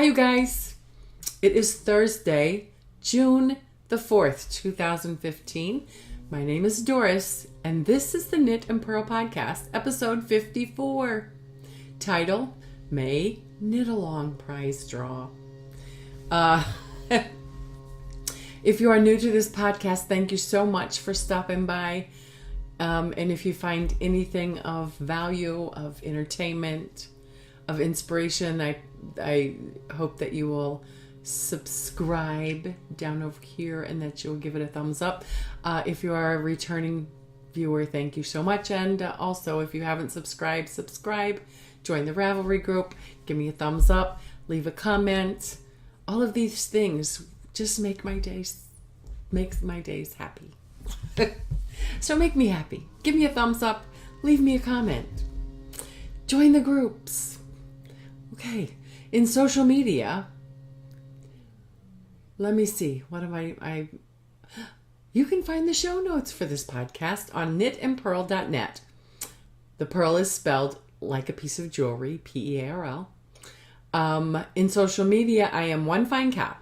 you guys. It is Thursday, June the 4th, 2015. My name is Doris, and this is the Knit and Purl Podcast, episode 54. Title, May Knit Along Prize Draw. If you are new to this podcast, thank you so much for stopping by. And if you find anything of value, of entertainment, of inspiration, I hope that you will subscribe down over here and that you'll give it a thumbs up. If you are a returning viewer, thank you so much. And also, if you haven't subscribed, subscribe. Join the Ravelry group. Give me a thumbs up. Leave a comment. All of these things just makes my days happy. So make me happy. Give me a thumbs up. Leave me a comment. Join the groups. Okay. In social media, let me see. What am I? You can find the show notes for this podcast on knitandpurl.net. The Purl is spelled like a piece of jewelry, P-E-A-R-L. In social media, I am One Fine Cat.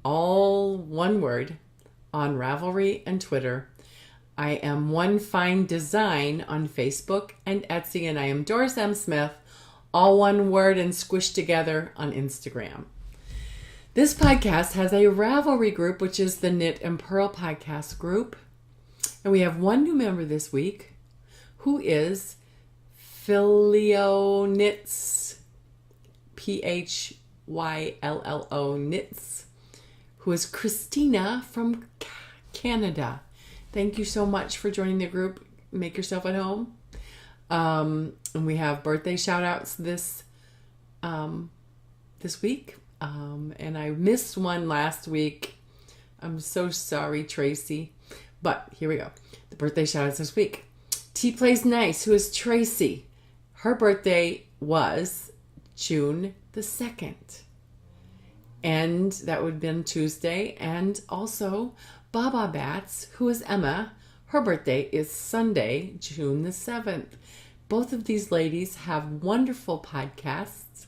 All one word on Ravelry and Twitter. I am One Fine Design on Facebook and Etsy, and I am Doris M. Smith, all one word and squished together on Instagram. This podcast has a Ravelry group, which is the Knit and Purl Podcast group. And we have one new member this week, who is Phyllo Knits, P-H-Y-L-L-O Knits, who is Christina from Canada. Thank you so much for joining the group. Make yourself at home. And we have birthday shout outs this week. And I missed one last week. I'm so sorry, Tracy. But here we go. The birthday shout outs this week. Tea Plays Nice, who is Tracy. Her birthday was June the 2nd. And that would have been Tuesday. And also Baba Bats, who is Emma. Her birthday is Sunday, June the 7th. Both of these ladies have wonderful podcasts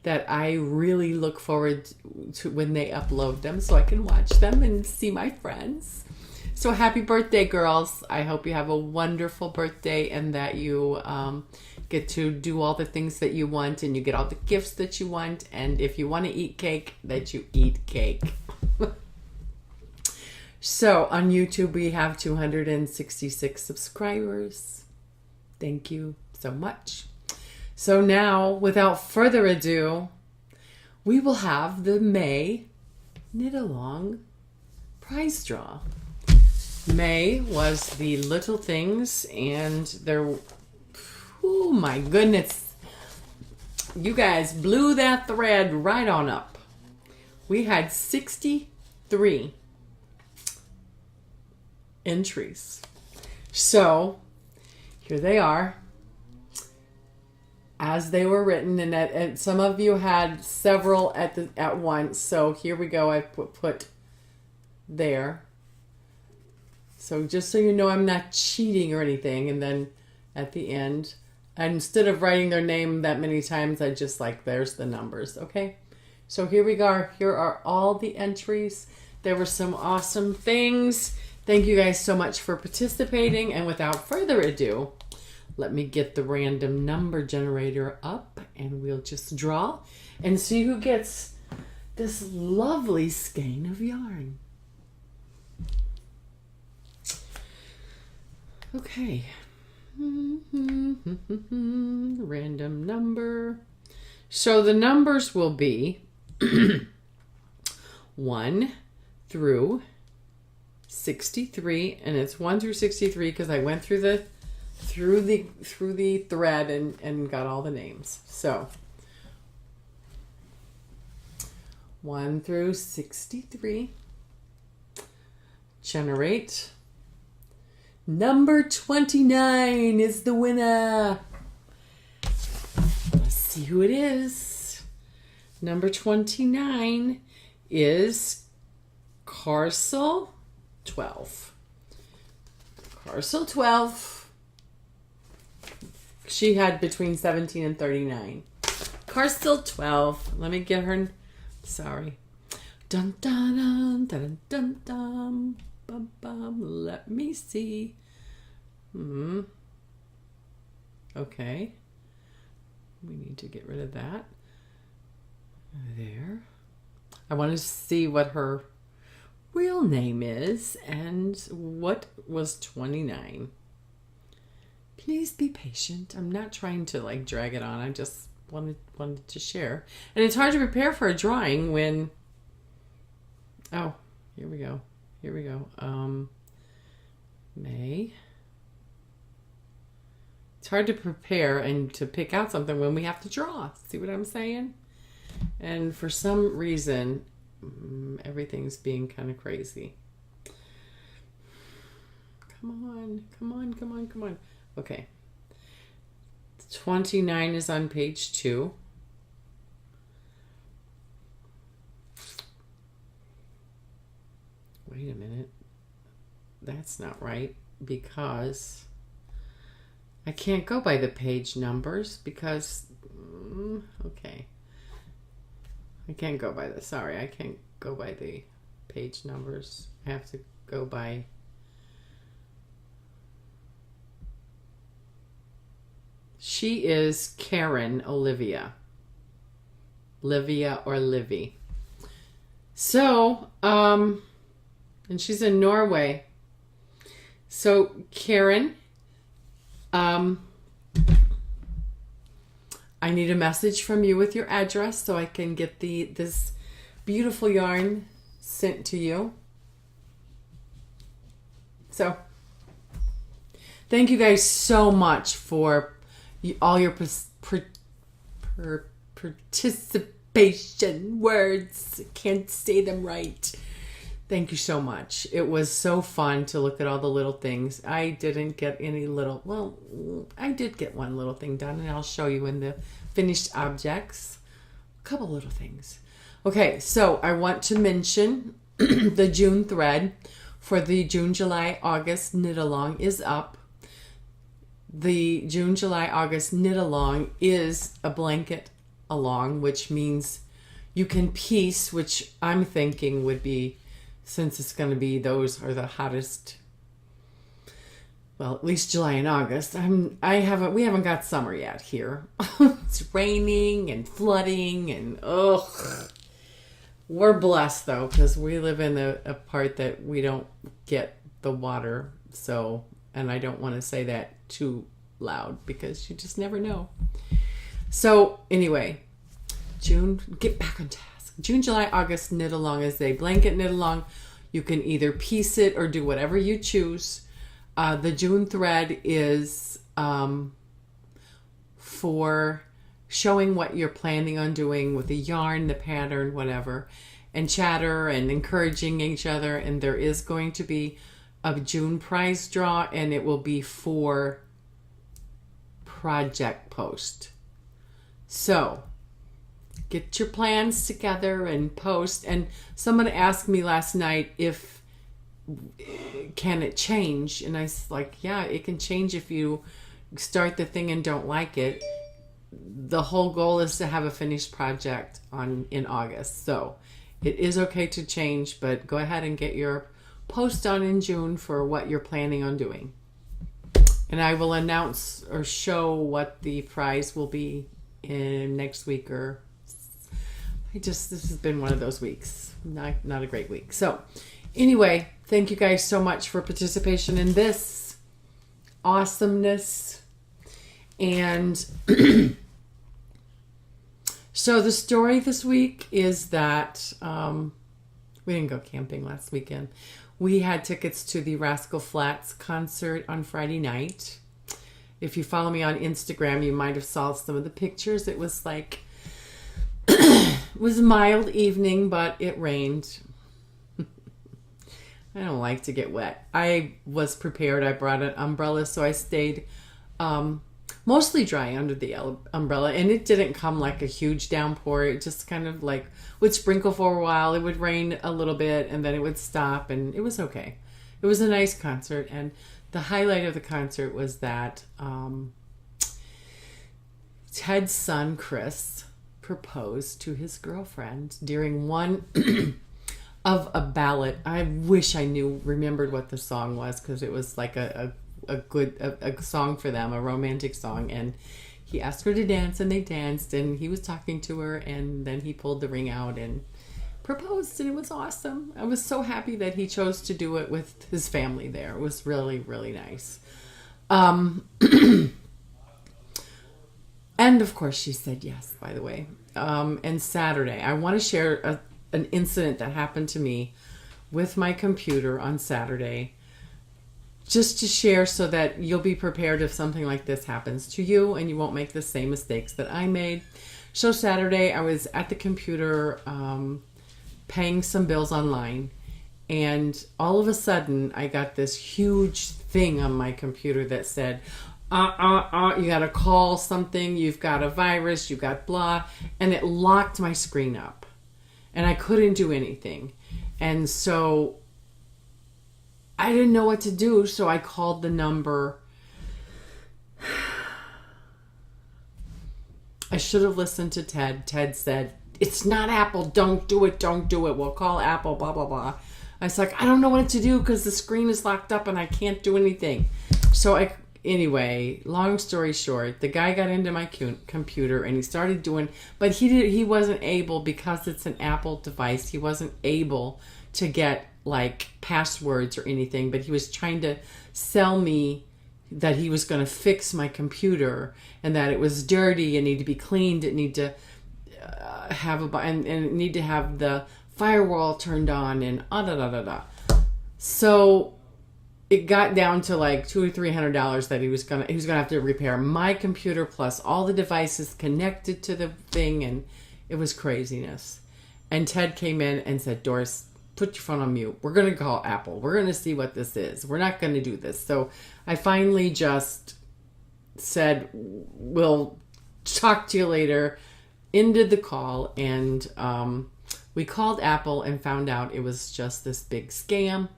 that I really look forward to when they upload them so I can watch them and see my friends. So happy birthday, girls. I hope you have a wonderful birthday and that you get to do all the things that you want and you get all the gifts that you want. And if you want to eat cake, that you eat cake. So on YouTube, we have 266 subscribers. Thank you so much. So now, without further ado, we will have the May Knit Along prize draw. May was the little things, and there, oh my goodness, you guys blew that thread right on up. We had 63 entries. So here they are as they were written, and some of you had several at once. So here we go. I put there. So just so you know, I'm not cheating or anything. And then at the end, instead of writing their name that many times, I just there's the numbers. Okay. So here we go. Here are all the entries. There were some awesome things. Thank you guys so much for participating. And without further ado, let me get the random number generator up and we'll just draw and see who gets this lovely skein of yarn. Okay. Random number. So the numbers will be 1 through 63, and it's 1 through 63 because I went through the thread and got all the names. So 1 through 63. Generate. Number 29 is the winner. Let's see who it is. Number 29 is Carcel 12. Carcel 12. She had between 17 and 39. Car's still 12. Let me get her. Sorry. Dun dun dun dun dun dun. Bum, bum. Let me see. Okay. We need to get rid of that. There. I want to see what her real name is and what was 29. Please be patient. I'm not trying to like drag it on. I just wanted to share. And it's hard to prepare for a drawing when oh, here we go. May. It's hard to prepare and to pick out something when we have to draw. See what I'm saying? And for some reason, everything's being kind of crazy. Come on. Okay. 29 is on page 2. Wait a minute. That's not right because I can't go by the page numbers because, okay. I can't go by the, sorry, I can't go by the page numbers. I have to go by, she is Karen Olivia. Livia or Livy. So, and she's in Norway. So, Karen, I need a message from you with your address so I can get this beautiful yarn sent to you. So, thank you guys so much for all your participation words. Can't say them right. Thank you so much. It was so fun to look at all the little things. I didn't get any little, well, I did get one little thing done, and I'll show you in the finished objects. A couple little things. Okay, so I want to mention the June thread for the June, July, August knit along is up. The June, July, August knit along is a blanket along, which means you can piece, which I'm thinking would be, since it's going to be, those are the hottest, well, at least July and August. We haven't got summer yet here. It's raining and flooding and we're blessed though, because we live in a part that we don't get the water. So, and I don't want to say that too loud because you just never know. So anyway, June, get back on task. June, July, August knit along is a blanket knit along. You can either piece it or do whatever you choose. The June thread is for showing what you're planning on doing with the yarn, the pattern, whatever, and chatter and encouraging each other. And there is going to be a June prize draw, and it will be for project post. So get your plans together and post. And someone asked me last night if can it change, and I was like, yeah, it can change if you start the thing and don't like it. The whole goal is to have a finished project in August, so it is okay to change, but go ahead and get your post on in June for what you're planning on doing, and I will announce or show what the prize will be in next week. Or this has been one of those weeks, not a great week. So anyway, thank you guys so much for participation in this awesomeness. And so the story this week is that we didn't go camping last weekend. We had tickets to the Rascal Flatts concert on Friday night. If you follow me on Instagram, you might have saw some of the pictures. It was like, it was a mild evening, but it rained. I don't like to get wet. I was prepared. I brought an umbrella, so I stayed mostly dry under the umbrella, and it didn't come like a huge downpour. It just kind of like would sprinkle for a while. It would rain a little bit, and then it would stop, and it was okay. It was a nice concert, and the highlight of the concert was that Ted's son, Chris, proposed to his girlfriend during one of a ballad. I wish I remembered what the song was, because it was like a song for them, a romantic song. And he asked her to dance, and they danced, and he was talking to her, and then he pulled the ring out and proposed, and it was awesome. I was so happy that he chose to do it with his family there. It was really, really nice. And of course she said yes, by the way. And Saturday, I want to share an incident that happened to me with my computer on Saturday, just to share so that you'll be prepared if something like this happens to you and you won't make the same mistakes that I made. So Saturday, I was at the computer paying some bills online, and all of a sudden I got this huge thing on my computer that said, you gotta call something, you've got a virus, you've got blah, and it locked my screen up and I couldn't do anything. And so I didn't know what to do, so I called the number. I should have listened to Ted. Ted said, "It's not Apple, don't do it, we'll call Apple, blah blah blah." I was like, I don't know what to do because the screen is locked up and I can't do anything. So anyway, long story short, the guy got into my computer and he started doing, but he wasn't able, because it's an Apple device, he wasn't able to get like passwords or anything, but he was trying to sell me that he was going to fix my computer and that it was dirty and needed to be cleaned. It needed to and it needed to have the firewall turned on and So it got down to like $200 or $300 that he was gonna have to repair my computer plus all the devices connected to the thing, and it was craziness. And Ted came in and said, "Doris, put your phone on mute. We're gonna call Apple. We're gonna see what this is. We're not gonna do this." So I finally just said, "We'll talk to you later." Ended the call, and we called Apple and found out it was just this big scam.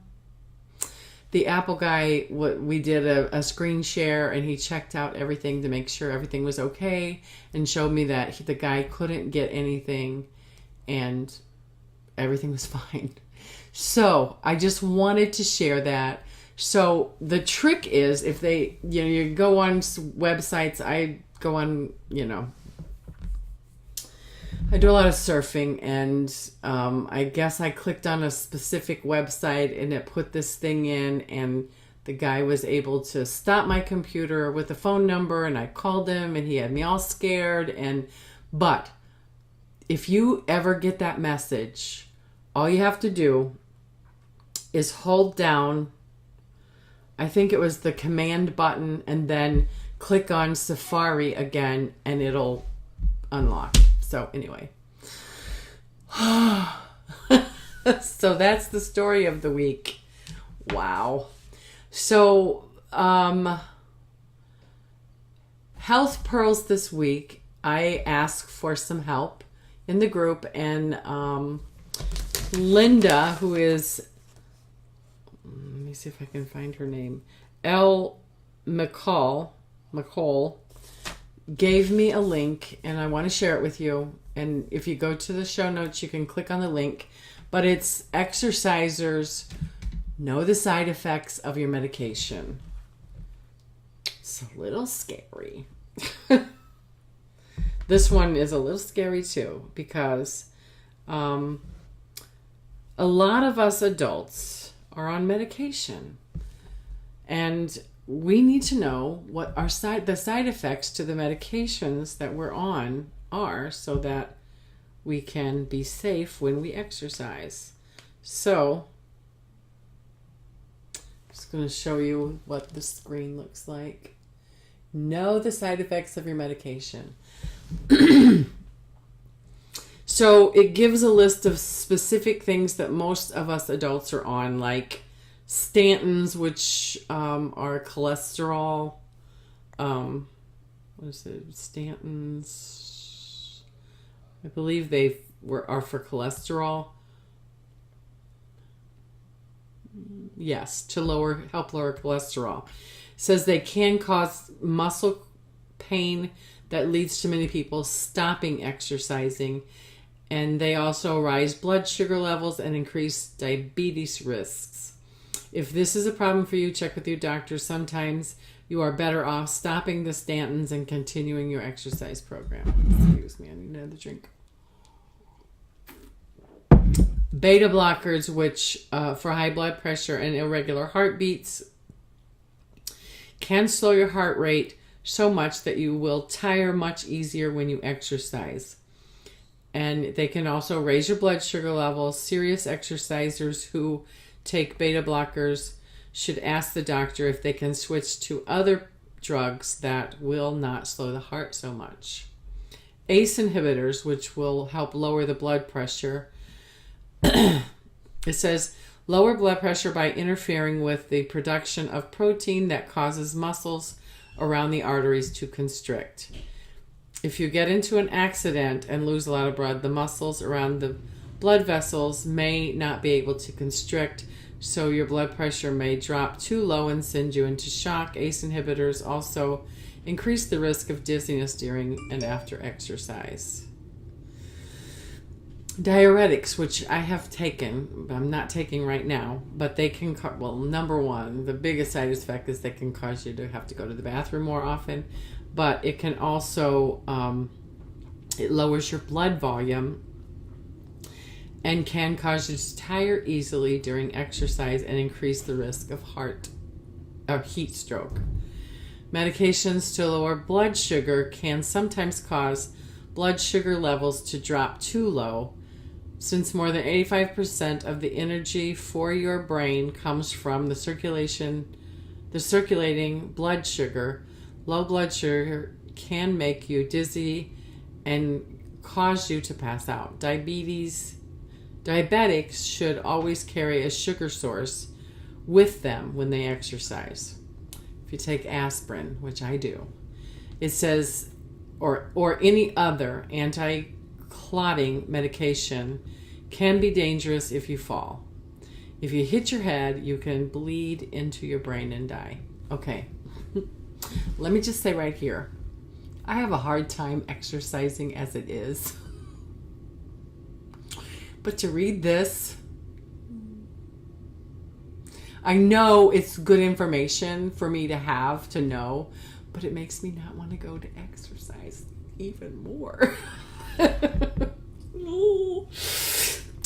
The Apple guy, we did a screen share, and he checked out everything to make sure everything was okay and showed me that the guy couldn't get anything and everything was fine. So I just wanted to share that. So the trick is, if they, you go on websites, I go on, I do a lot of surfing, and I guess I clicked on a specific website and it put this thing in, and the guy was able to stop my computer with a phone number, and I called him and he had me all scared. But if you ever get that message, all you have to do is hold down, I think it was the command button, and then click on Safari again and it'll unlock. So anyway, so that's the story of the week. Wow. So health pearls this week, I asked for some help in the group, and Linda, who is, let me see if I can find her name, L. McCall, gave me a link, and I want to share it with you. And if you go to the show notes, you can click on the link. But it's exercisers know the side effects of your medication. It's a little scary. This one is a little scary too, because a lot of us adults are on medication, and we need to know what the side effects to the medications that we're on are, so that we can be safe when we exercise. So I'm just going to show you what the screen looks like. Know the side effects of your medication. So it gives a list of specific things that most of us adults are on, like statins, which are cholesterol. What is it? Statins. I believe they are for cholesterol. Yes, to help lower cholesterol. It says they can cause muscle pain, that leads to many people stopping exercising. And they also rise blood sugar levels and increase diabetes risks. If this is a problem for you, check with your doctor. Sometimes you are better off stopping the statins and continuing your exercise program. Excuse me, I need another drink. Beta blockers, which for high blood pressure and irregular heartbeats, can slow your heart rate so much that you will tire much easier when you exercise. And they can also raise your blood sugar levels. Serious exercisers who take beta blockers should ask the doctor if they can switch to other drugs that will not slow the heart so much. ACE inhibitors, which will help lower the blood pressure. It says lower blood pressure by interfering with the production of protein that causes muscles around the arteries to constrict. If you get into an accident and lose a lot of blood, the muscles around the blood vessels may not be able to constrict, so your blood pressure may drop too low and send you into shock. ACE inhibitors also increase the risk of dizziness during and after exercise. Diuretics, which I have taken, but I'm not taking right now, but they can, number one, the biggest side effect is they can cause you to have to go to the bathroom more often, but it can also, it lowers your blood volume and can cause you to tire easily during exercise and increase the risk of heat stroke. Medications to lower blood sugar can sometimes cause blood sugar levels to drop too low. Since more than 85% of the energy for your brain comes from the circulating blood sugar, low blood sugar can make you dizzy and cause you to pass out. Diabetics should always carry a sugar source with them when they exercise. If you take aspirin, which I do, it says, or any other anti-clotting medication can be dangerous if you fall. If you hit your head, you can bleed into your brain and die. Okay, let me just say right here, I have a hard time exercising as it is. But to read this, I know it's good information for me to have, to know, but it makes me not want to go to exercise even more.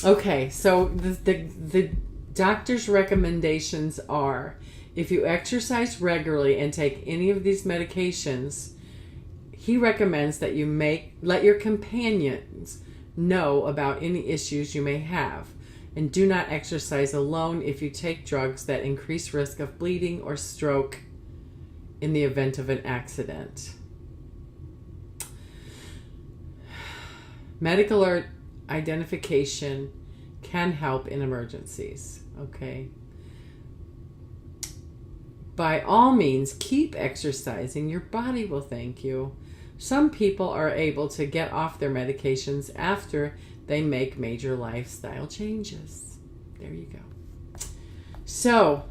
Okay, so the doctor's recommendations are, if you exercise regularly and take any of these medications, he recommends that you let your companions know about any issues you may have, and do not exercise alone if you take drugs that increase risk of bleeding or stroke in the event of an accident. Medical identification can help in emergencies, okay? By all means, keep exercising. Your body will thank you. Some people are able to get off their medications after they make major lifestyle changes. There you go. So,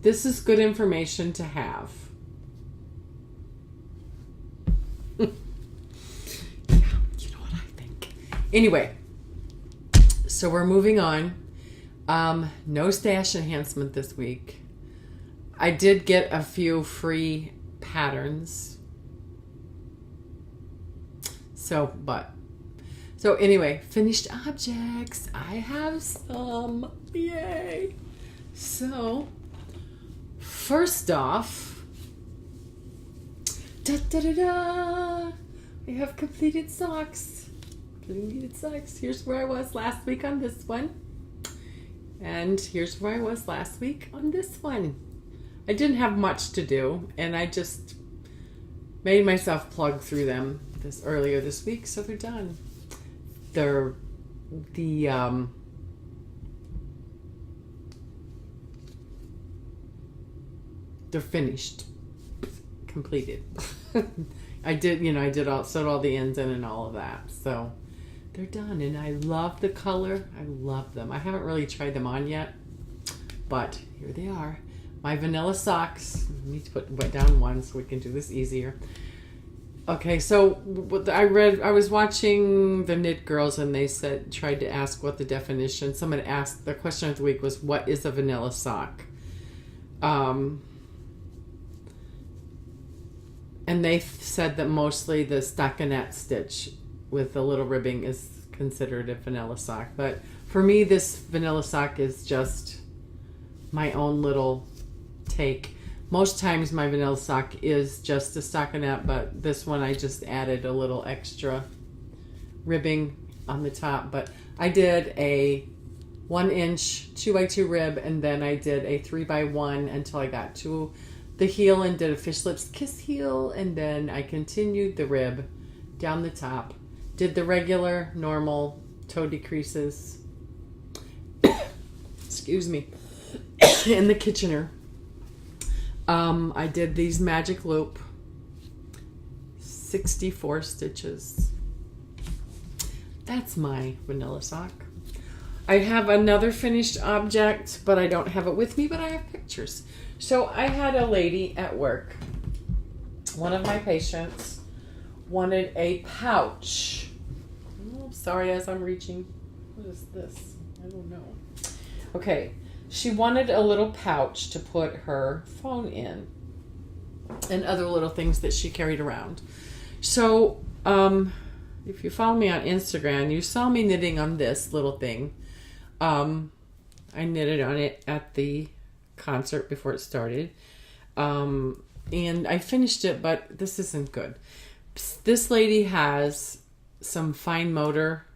this is good information to have. Yeah, you know what I think. Anyway, so we're moving on. No stash enhancement this week. I did get a few free patterns. So anyway, finished objects. I have some. Yay. So, first off, we have completed socks. Here's where I was last week on this one. And here's where I was last week on this one. I didn't have much to do, and I just made myself plug through them earlier this week, so they're done. They're finished, completed. I sewed all the ends in and all of that, so they're done. And I love the color. I love them. I haven't really tried them on yet, but here they are. My vanilla socks. I need to put down one so we can do this easier. Okay, so I was watching the Knit Girls and they tried to ask what the definition, someone asked, the question of the week was, what is a vanilla sock? And they said that mostly the stockinette stitch with the little ribbing is considered a vanilla sock. But for me, this vanilla sock is just my own little take. Most times my vanilla sock is just a stockinette, but this one I just added a little extra ribbing on the top. But I did a 1-inch 2x2 rib, and then I did a 3x1 until I got to the heel and did a fish lips kiss heel, and then I continued the rib down the top. Did the regular, normal toe decreases. Excuse me. In the Kitchener. I did these magic loop, 64 stitches. That's my vanilla sock. I have another finished object, but I don't have it with me, but I have pictures. So I had a lady at work, one of my patients, wanted a pouch. Oh, sorry, as I'm reaching. What is this? I don't know. Okay. She wanted a little pouch to put her phone in and other little things that she carried around. So, if you follow me on Instagram, you saw me knitting on this little thing. I knitted on it at the concert before it started. And I finished it, but this isn't good. This lady has some fine motor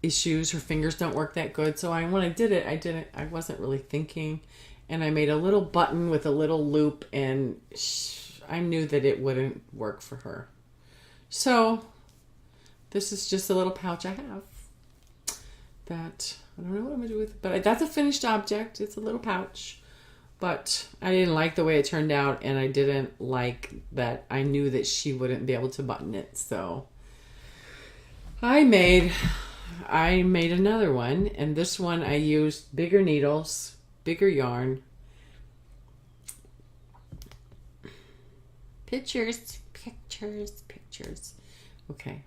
issues. Her fingers don't work that good. So when I did it, I wasn't really thinking. And I made a little button with a little loop, and I knew that it wouldn't work for her. So this is just a little pouch I have that I don't know what I'm going to do with it. But that's a finished object. It's a little pouch. But I didn't like the way it turned out, and I didn't like that I knew that she wouldn't be able to button it. So I made another one, and this one I used bigger needles, bigger yarn. Pictures. Okay.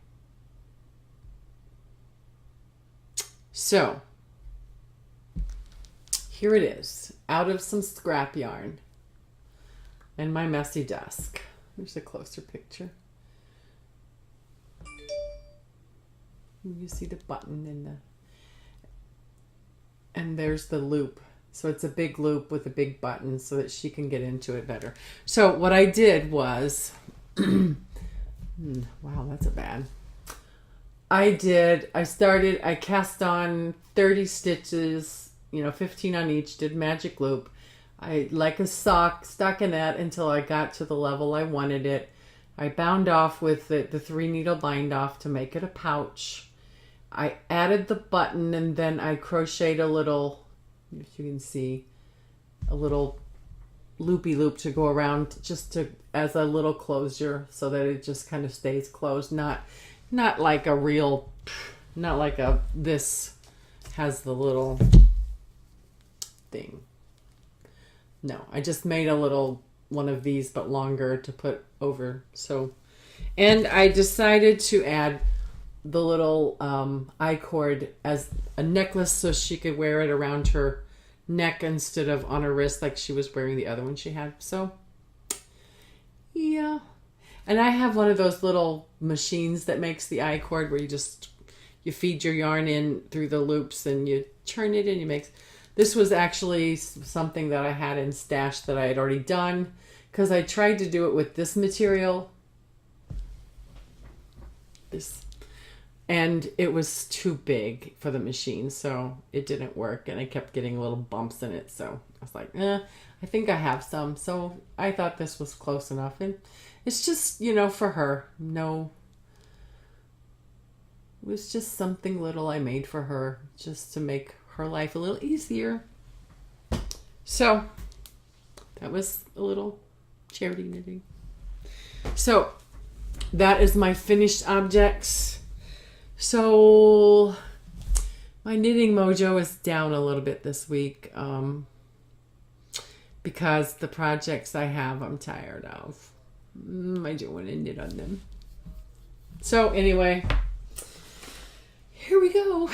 So, here it is, out of some scrap yarn and my messy desk. Here's a closer picture. You see the button and there's the loop. So it's a big loop with a big button so that she can get into it better. So what I did was, wow, that's a bad. I cast on 30 stitches, 15 on each, did magic loop. I like a stockinette until I got to the level I wanted it. I bound off with the 3 needle bind off to make it a pouch. I added the button, and then I crocheted a little, if you can see, a little loopy loop to go around as a little closure so that it just kind of stays closed. Not like this has the little thing. No, I just made a little one of these but longer to put over. So, and I decided to add the little I-cord as a necklace so she could wear it around her neck instead of on her wrist like she was wearing the other one she had. So, yeah. And I have one of those little machines that makes the I-cord where you feed your yarn in through the loops and you turn it and this was actually something that I had in stash that I had already done because I tried to do it with this material. And it was too big for the machine, so it didn't work, and I kept getting little bumps in it, so I was like, I think I have some. So I thought this was close enough, and it's just, for her. No, it was just something little I made for her, just to make her life a little easier. So that was a little charity knitting. So that is my finished objects. So my knitting mojo is down a little bit this week because the projects I have I'm tired of. I don't want to knit on them. So anyway, here we go.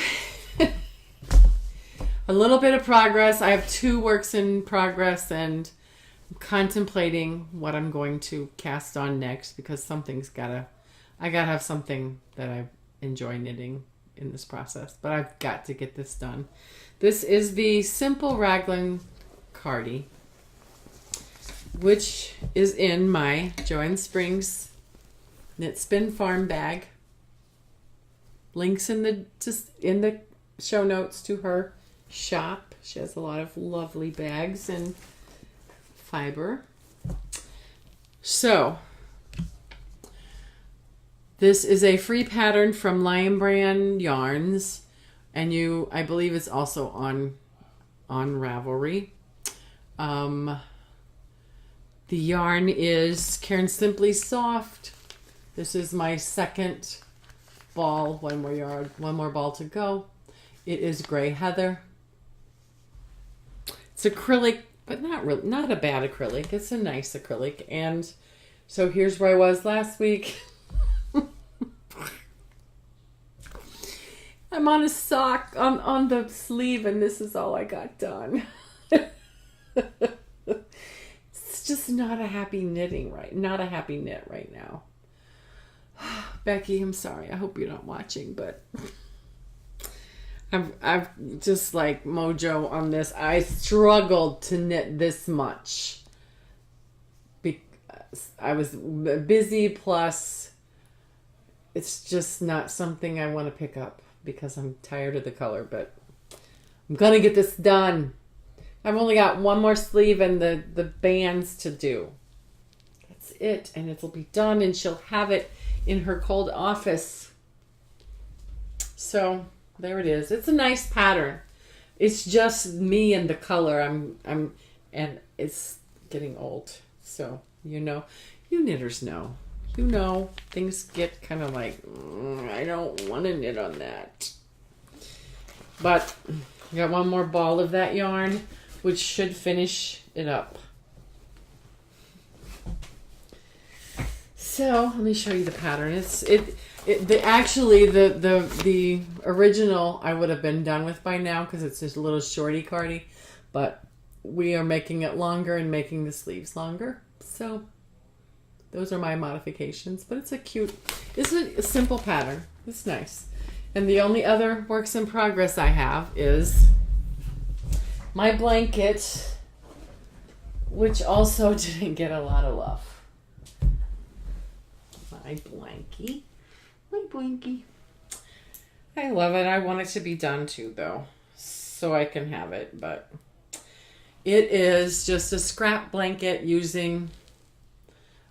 A little bit of progress. I have 2 works in progress, and I'm contemplating what I'm going to cast on next, because I gotta have something that I enjoy knitting in this process. But I've got to get this done. This is the Simple Raglan Cardie, which is in my Joanne Springs Knit Spin Farm bag. Links in the show notes to her shop. She has a lot of lovely bags and fiber. So this is a free pattern from Lion Brand Yarns, and I believe it's also on Ravelry. The yarn is Cairn Simply Soft. This is my second ball. One more ball to go. It is Gray Heather. It's acrylic, but not a bad acrylic. It's a nice acrylic. And so here's where I was last week. I'm on a sock on the sleeve, and this is all I got done. It's just not a happy knit right now. Becky, I'm sorry. I hope you're not watching, but I've just like mojo on this. I struggled to knit this much because I was busy, plus it's just not something I want to pick up because I'm tired of the color, but I'm going to get this done. I've only got one more sleeve and the bands to do. That's it, and it'll be done, and she'll have it in her cold office. So there it is. It's a nice pattern. It's just me and the color. And it's getting old. So you knitters know. Things get kind of like, I don't want to knit on that. But I got one more ball of that yarn, which should finish it up. So let me show you the pattern. The original I would have been done with by now because it's just a little shorty cardie, but we are making it longer and making the sleeves longer. So those are my modifications, but it's a simple pattern. It's nice. And the only other works in progress I have is my blanket, which also didn't get a lot of love. My blankie. I love it. I want it to be done too, though, so I can have it. But it is just a scrap blanket using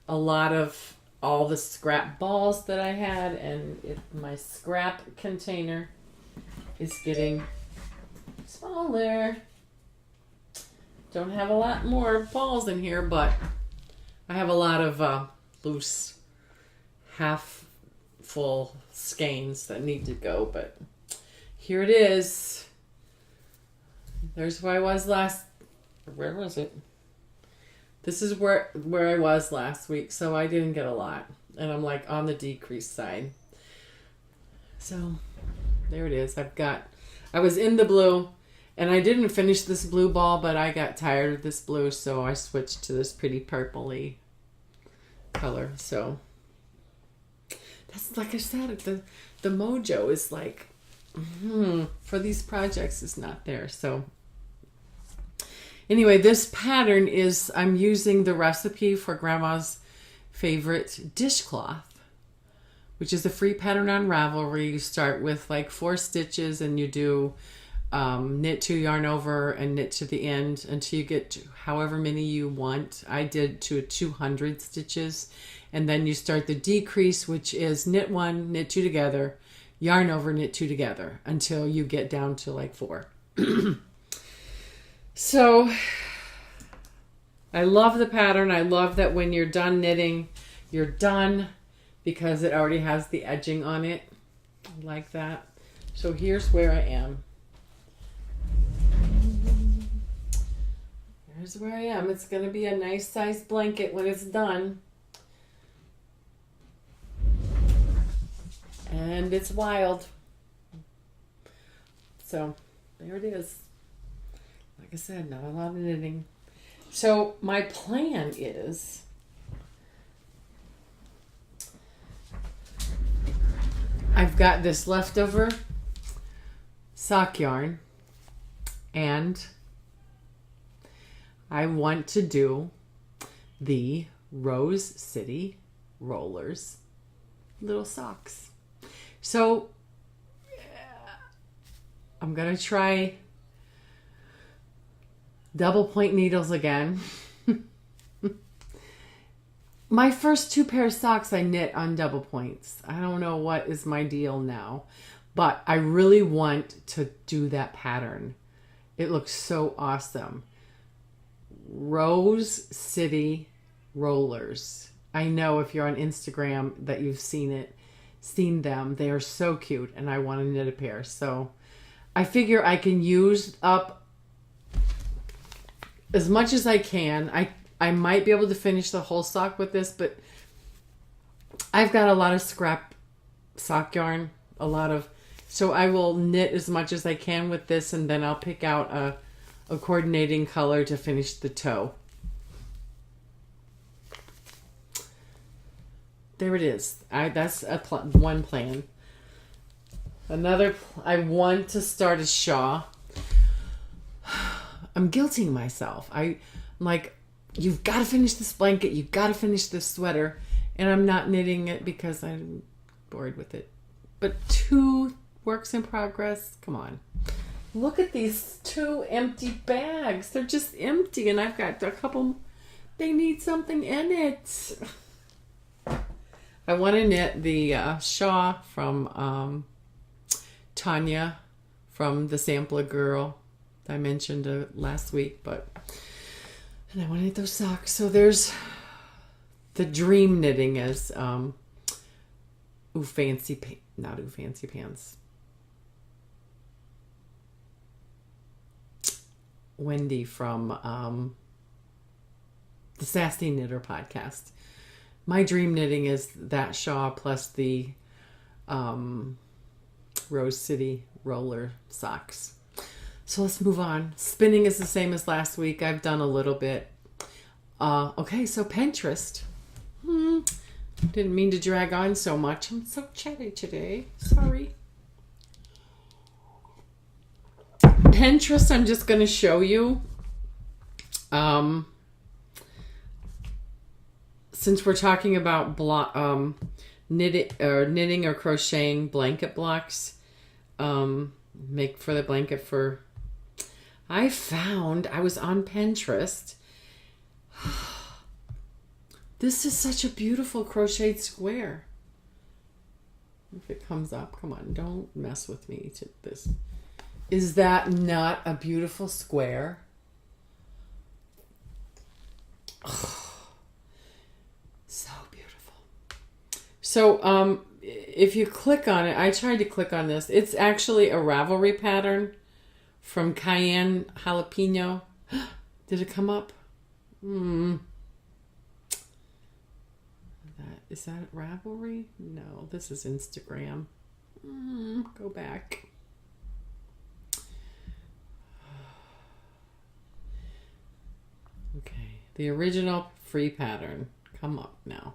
a lot of all the scrap balls that I had, and my scrap container is getting smaller. Don't have a lot more balls in here, but I have a lot of loose half full skeins that need to go, but here it is. There's where I was where was it? This is where I was last week, so I didn't get a lot, and I'm like on the decreased side. So there it is. I was in the blue, and I didn't finish this blue ball, but I got tired of this blue, so I switched to this pretty purpley color. So that's, like I said, the mojo is like, for these projects is not there. So anyway, this pattern is, I'm using the recipe for Grandma's favorite dishcloth, which is a free pattern on Ravelry. You start with like 4 stitches, and you do knit 2, yarn over, and knit to the end until you get to however many you want. I did to 200 stitches, and then you start the decrease, which is knit 1, knit 2 together, yarn over, knit 2 together until you get down to like 4. So I love the pattern. I love that when you're done knitting, you're done because it already has the edging on it. I like that. So here's where I am. Here's where I am. It's going to be a nice size blanket when it's done. And it's wild. So there it is. Like I said, not a lot of knitting. So my plan is I've got this leftover sock yarn and I want to do the Rose City Rollers little socks. So I'm going to try double point needles again. My first 2 pair of socks I knit on double points. I don't know what is my deal now, but I really want to do that pattern. It looks so awesome. Rose City Rollers. I know if you're on Instagram that you've seen them. They are so cute and I want to knit a pair. So I figure I can use up as much as I can. I might be able to finish the whole sock with this, but I've got a lot of scrap sock yarn, so I will knit as much as I can with this, and then I'll pick out a coordinating color to finish the toe. There it is. That's one plan. Another, I want to start a shawl. I'm guilting myself. I'm like, you've got to finish this blanket. You've got to finish this sweater. And I'm not knitting it because I'm bored with it. But 2 works in progress. Come on. Look at these 2 empty bags. They're just empty. And I've got a couple. They need something in it. I want to knit the shawl from Tanya from the Sampler Girl I mentioned last week, and I want to knit those socks. So there's the dream knitting is not Ooh Fancy Pants. Wendy from the Sassy Knitter podcast. My dream knitting is that shawl plus the Rose City roller socks. So let's move on. Spinning is the same as last week. I've done a little bit. Okay, so Pinterest. Didn't mean to drag on so much. I'm so chatty today. Sorry. Pinterest, I'm just going to show you. Since we're talking about knitting or crocheting blanket blocks, make for the blanket for. I was on Pinterest. This is such a beautiful crocheted square. If it comes up, come on, don't mess with me to this. Is that not a beautiful square? So beautiful. So, if you click on it, I tried to click on this. It's actually a Ravelry pattern from Cayenne Jalapeno. Did it come up? Is that Ravelry? No, this is Instagram. Go back. Okay, the original free pattern. Come up now.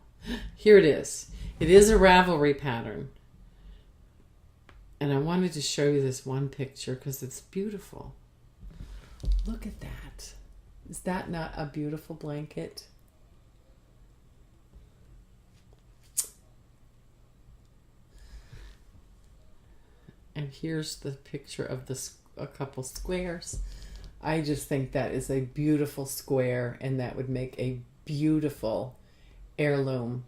Here it is. It is a Ravelry pattern. And I wanted to show you this one picture because it's beautiful. Look at that. Is that not a beautiful blanket? And here's the picture of a couple squares. I just think that is a beautiful square, and that would make a beautiful heirloom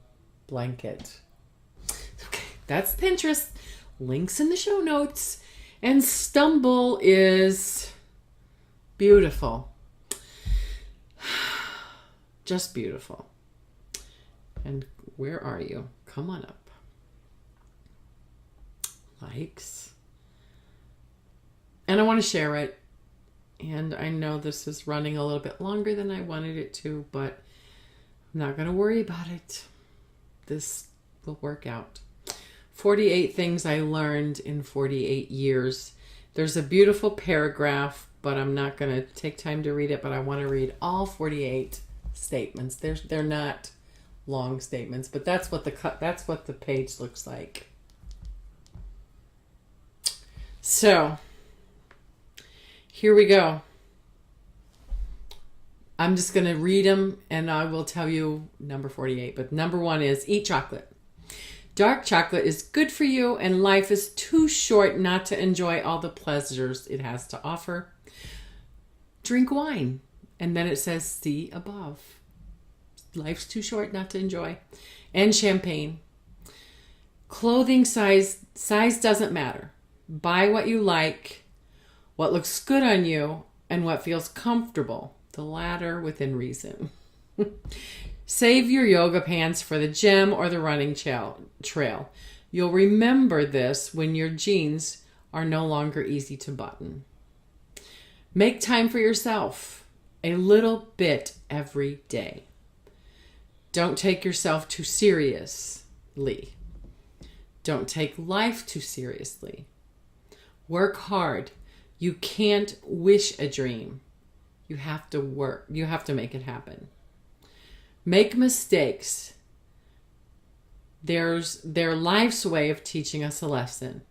blanket. Okay, that's Pinterest. Links in the show notes. And Stumble is beautiful. Just beautiful. And where are you? Come on up. Likes. And I want to share it. And I know this is running a little bit longer than I wanted it to, but I'm not going to worry about it. This will work out. 48 things I learned in 48 years. There's a beautiful paragraph, but I'm not going to take time to read it, but I want to read all 48 statements. They're not long statements, but that's what the page looks like. So, here we go. I'm just going to read them and I will tell you number 48. But number 1 is eat chocolate. Dark chocolate is good for you and life is too short not to enjoy all the pleasures it has to offer. Drink wine. And then it says see above. Life's too short not to enjoy. And champagne. Clothing size doesn't matter. Buy what you like, what looks good on you, and what feels comfortable. The latter within reason. Save your yoga pants for the gym or the running trail. You'll remember this when your jeans are no longer easy to button. Make time for yourself, a little bit every day. Don't take yourself too seriously. Don't take life too seriously. Work hard. You can't wish a dream. You have to work. You have to make it happen. Make mistakes. There's their life's way of teaching us a lesson.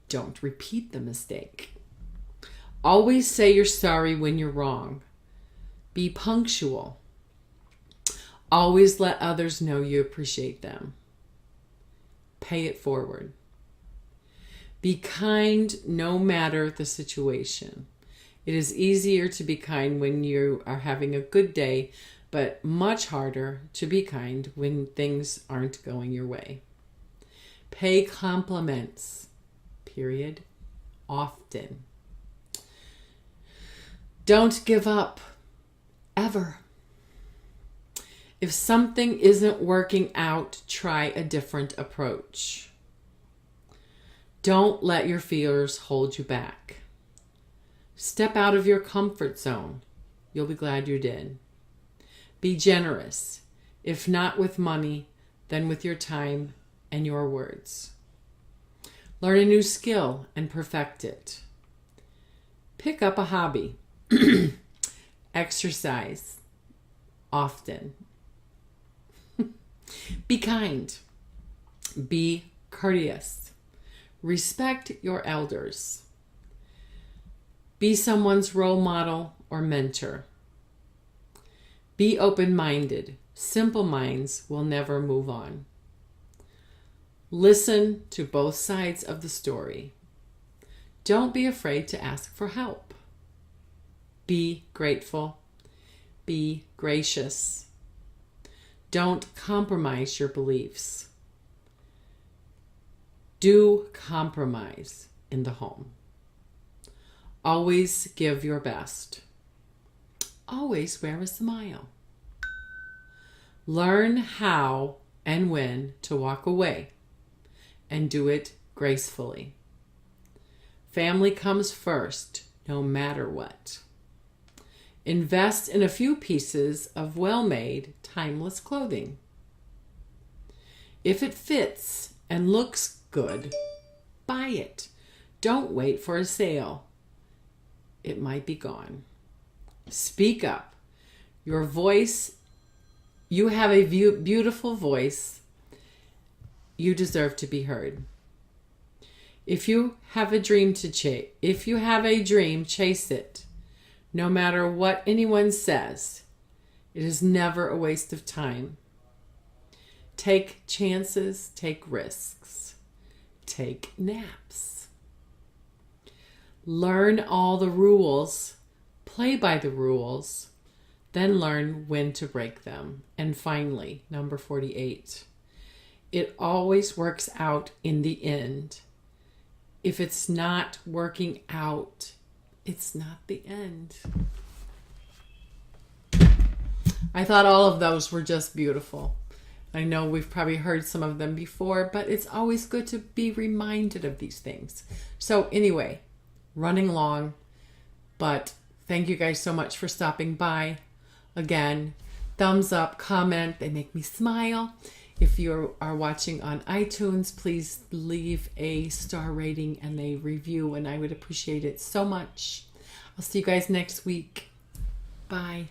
Don't repeat the mistake. Always say you're sorry when you're wrong. Be punctual. Always let others know you appreciate them. Pay it forward. Be kind no matter the situation. It is easier to be kind when you are having a good day, but much harder to be kind when things aren't going your way. Pay compliments, period, often. Don't give up, ever. If something isn't working out, try a different approach. Don't let your fears hold you back. Step out of your comfort zone. You'll be glad you did. Be generous, if not with money, then with your time and your words. Learn a new skill and perfect it. Pick up a hobby. Exercise often. Be kind. Be courteous. Respect your elders. Be someone's role model or mentor. Be open-minded. Simple minds will never move on. Listen to both sides of the story. Don't be afraid to ask for help. Be grateful. Be gracious. Don't compromise your beliefs. Do compromise in the home. Always give your best. Always wear a smile. Learn how and when to walk away and do it gracefully. Family comes first, no matter what. Invest in a few pieces of well-made, timeless clothing. If it fits and looks good, buy it. Don't wait for a sale. It might be gone. Speak up. Your voice, you have a beautiful voice. You deserve to be heard. If you have a dream chase it. No matter what anyone says, it is never a waste of time. Take chances, take risks, take naps. Learn all the rules, play by the rules, then learn when to break them. And finally, number 48, it always works out in the end. If it's not working out, it's not the end. I thought all of those were just beautiful. I know we've probably heard some of them before, but it's always good to be reminded of these things. So anyway, running long, but thank you guys so much for stopping by. Again, thumbs up, comment, they make me smile. If you are watching on iTunes, please leave a star rating and a review, and I would appreciate it so much. I'll see you guys next week. Bye.